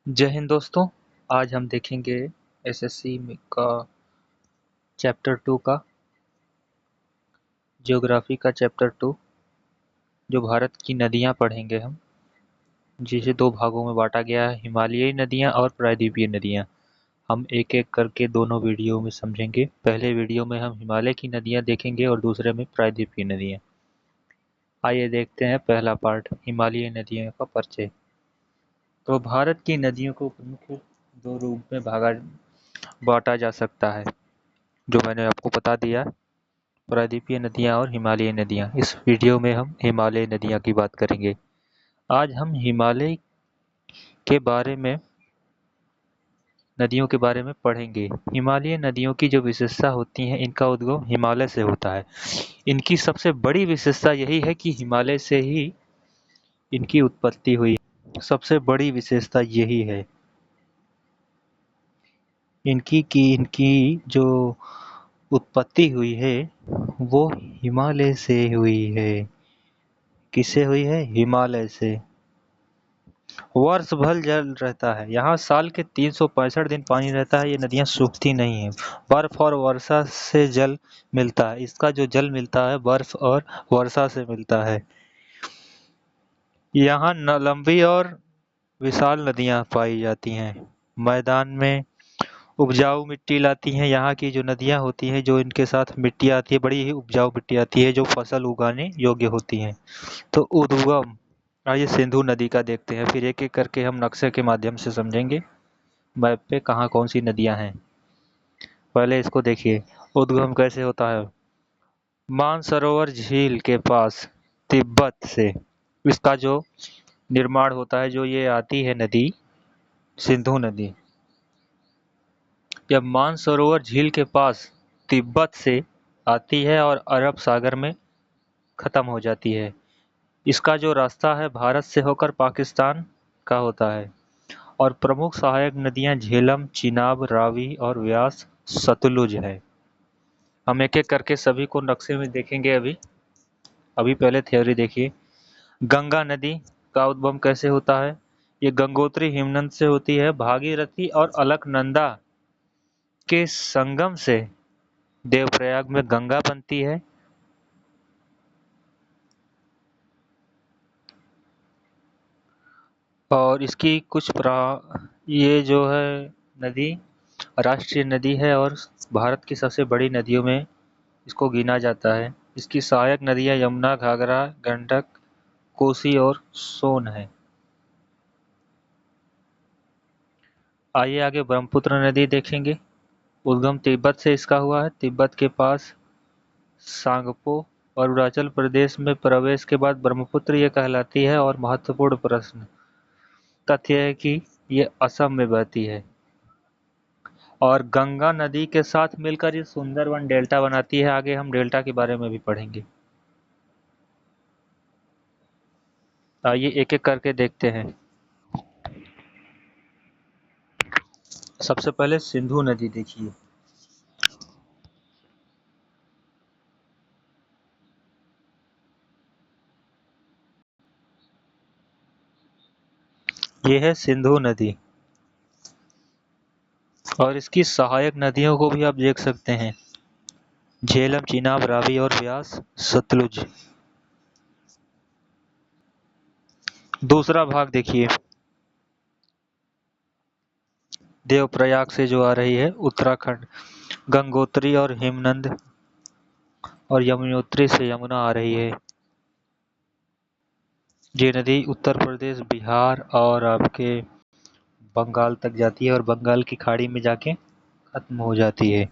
जय हिंद दोस्तों। आज हम देखेंगे एसएससी का चैप्टर 2 का ज्योग्राफी का चैप्टर 2 जो भारत की नदियां पढ़ेंगे हम, जिसे दो भागों में बांटा गया है, हिमालयी नदियां और प्रायद्वीपीय नदियां। हम एक एक करके दोनों वीडियो में समझेंगे। पहले वीडियो में हम हिमालय की नदियां देखेंगे और दूसरे में प्रायद्वीपीय नदियां। आइए देखते हैं पहला पार्ट, हिमालयी नदियों का परिचय। तो भारत की नदियों को प्रमुख दो रूप में बांटा जा सकता है, जो मैंने आपको बता दिया। प्रायद्वीपीय नदियाँ और हिमालयी नदियाँ। इस वीडियो में हम हिमालयी नदियाँ की बात करेंगे। आज हम हिमालय के बारे में नदियों के बारे में पढ़ेंगे। हिमालयी नदियों की जो विशेषता होती हैं, इनका उद्गम हिमालय से होता है। इनकी सबसे बड़ी विशेषता यही है कि हिमालय से ही इनकी उत्पत्ति हुई। सबसे बड़ी विशेषता यही है इनकी जो उत्पत्ति हुई है वो हिमालय से हुई है। किससे हुई है? हिमालय से। वर्ष भर जल रहता है यहाँ, साल के 365 दिन पानी रहता है। ये नदियाँ सूखती नहीं है। बर्फ और वर्षा से जल मिलता है। इसका जो जल मिलता है बर्फ और वर्षा से मिलता है। यहाँ लंबी और विशाल नदियाँ पाई जाती हैं। मैदान में उपजाऊ मिट्टी लाती हैं। यहाँ की जो नदियाँ होती हैं, जो इनके साथ मिट्टी आती है, बड़ी ही उपजाऊ मिट्टी आती है, जो फसल उगाने योग्य होती हैं। तो उद्गम, आइए सिंधु नदी का देखते हैं, फिर एक एक करके हम नक्शे के माध्यम से समझेंगे मैप पे कहाँ कौन सी नदियाँ हैं। पहले इसको देखिए, उद्गम कैसे होता है। मानसरोवर झील के पास तिब्बत से इसका जो निर्माण होता है, जो ये आती है नदी सिंधु नदी, जब मानसरोवर झील के पास तिब्बत से आती है और अरब सागर में खत्म हो जाती है। इसका जो रास्ता है भारत से होकर पाकिस्तान का होता है। और प्रमुख सहायक नदियां झेलम, चिनाब, रावी और व्यास, सतलुज है। हम एक एक करके सभी को नक्शे में देखेंगे। अभी पहले थ्योरी देखिए। गंगा नदी का उद्गम कैसे होता है? ये गंगोत्री हिमनद से होती है। भागीरथी और अलकनंदा के संगम से देवप्रयाग में गंगा बनती है। और इसकी ये जो है नदी राष्ट्रीय नदी है और भारत की सबसे बड़ी नदियों में इसको गिना जाता है। इसकी सहायक नदियां यमुना, घाघरा, गंडक, कोसी और सोन है। आइए आगे ब्रह्मपुत्र नदी देखेंगे। उद्गम तिब्बत से इसका हुआ है। तिब्बत के पास सांगपो और अरुणाचल प्रदेश में प्रवेश के बाद ब्रह्मपुत्र ये कहलाती है। और महत्वपूर्ण प्रश्न तथ्य है कि ये असम में बहती है और गंगा नदी के साथ मिलकर ये सुंदरवन डेल्टा बनाती है। आगे हम डेल्टा के बारे में भी पढ़ेंगे। आइए एक एक करके देखते हैं। सबसे पहले सिंधु नदी देखिए। ये है सिंधु नदी और इसकी सहायक नदियों को भी आप देख सकते हैं, झेलम, चिनाब, रावी और व्यास, सतलुज। दूसरा भाग देखिए, देवप्रयाग से जो आ रही है उत्तराखंड, गंगोत्री और हिमनद और यमुनोत्री से यमुना आ रही है। ये नदी उत्तर प्रदेश, बिहार और आपके बंगाल तक जाती है और बंगाल की खाड़ी में जाके खत्म हो जाती है।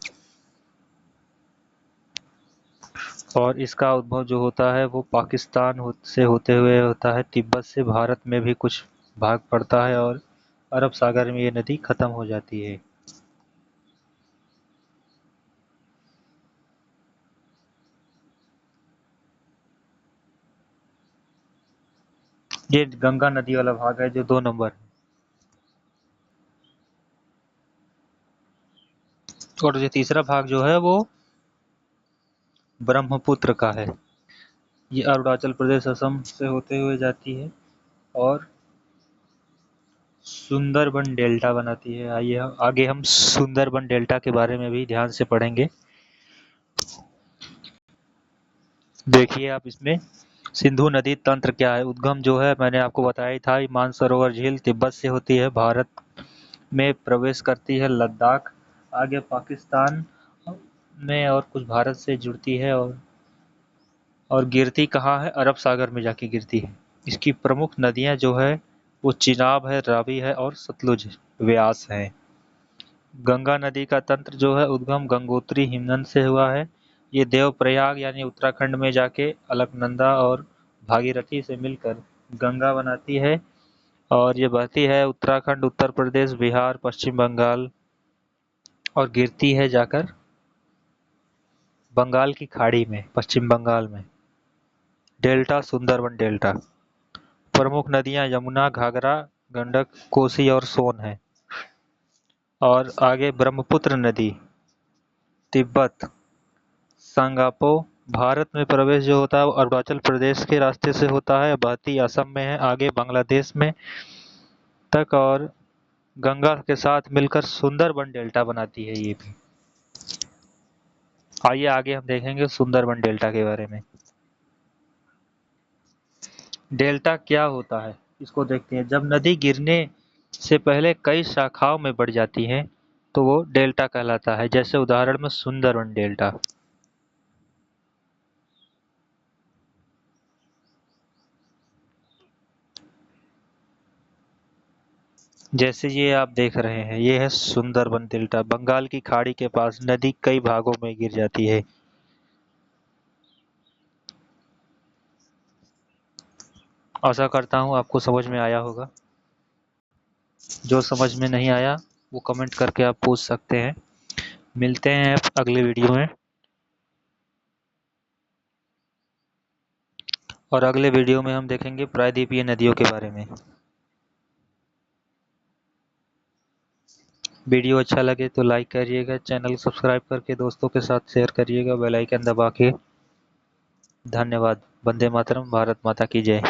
और इसका उद्भव जो होता है वो पाकिस्तान से होते हुए होता है। तिब्बत से भारत में भी कुछ भाग पड़ता है और अरब सागर में ये नदी खत्म हो जाती है। ये गंगा नदी वाला भाग है जो 2 नंबर। और जो तीसरा भाग जो है वो ब्रह्मपुत्र का है। ये अरुणाचल प्रदेश, असम से होते हुए जाती है और सुंदरबन डेल्टा बनाती है। आइए आगे हम सुंदरबन डेल्टा के बारे में भी ध्यान से पढ़ेंगे। देखिए आप इसमें सिंधु नदी तंत्र क्या है। उद्गम जो है मैंने आपको बताया ही था, मानसरोवर झील तिब्बत से होती है, भारत में प्रवेश करती है लद्दाख, आगे पाकिस्तान में और कुछ भारत से जुड़ती है और गिरती कहाँ है, अरब सागर में जाके गिरती है। इसकी प्रमुख नदियाँ जो है वो चिनाब है, रावी है और सतलुज व्यास है। गंगा नदी का तंत्र जो है उद्गम गंगोत्री हिमनद से हुआ है। ये देवप्रयाग यानी उत्तराखंड में जाके अलकनंदा और भागीरथी से मिलकर गंगा बनाती है और ये बहती है उत्तराखंड, उत्तर प्रदेश, बिहार, पश्चिम बंगाल और गिरती है जाकर बंगाल की खाड़ी में, पश्चिम बंगाल में। Delta, Sundarban delta. प्रमुख नदियां यमुना, घाघरा, गंडक, कोसी और सोन है। और आगे ब्रह्मपुत्र नदी तिब्बत, सांगापो, भारत में प्रवेश जो होता है वो अरुणाचल प्रदेश के रास्ते से होता है, बहती असम में है, आगे बांग्लादेश में तक और गंगा के साथ मिलकर सुंदरबन डेल्टा बनाती है ये भी। आइए आगे हम देखेंगे सुंदरबन डेल्टा के बारे में। डेल्टा क्या होता है इसको देखते हैं। जब नदी गिरने से पहले कई शाखाओं में बढ़ जाती है तो वो डेल्टा कहलाता है। जैसे उदाहरण में सुंदरबन डेल्टा। जैसे ये आप देख रहे हैं, ये है सुंदरबन डेल्टा। बंगाल की खाड़ी के पास नदी कई भागों में गिर जाती है। आशा करता हूँ आपको समझ में आया होगा। जो समझ में नहीं आया वो कमेंट करके आप पूछ सकते हैं। मिलते हैं अगले वीडियो में, और अगले वीडियो में हम देखेंगे प्रायद्वीपीय नदियों के बारे में। वीडियो अच्छा लगे तो लाइक करिएगा, चैनल सब्सक्राइब करके दोस्तों के साथ शेयर करिएगा, बेल आइकन दबा के। धन्यवाद। वंदे मातरम। भारत माता की जय।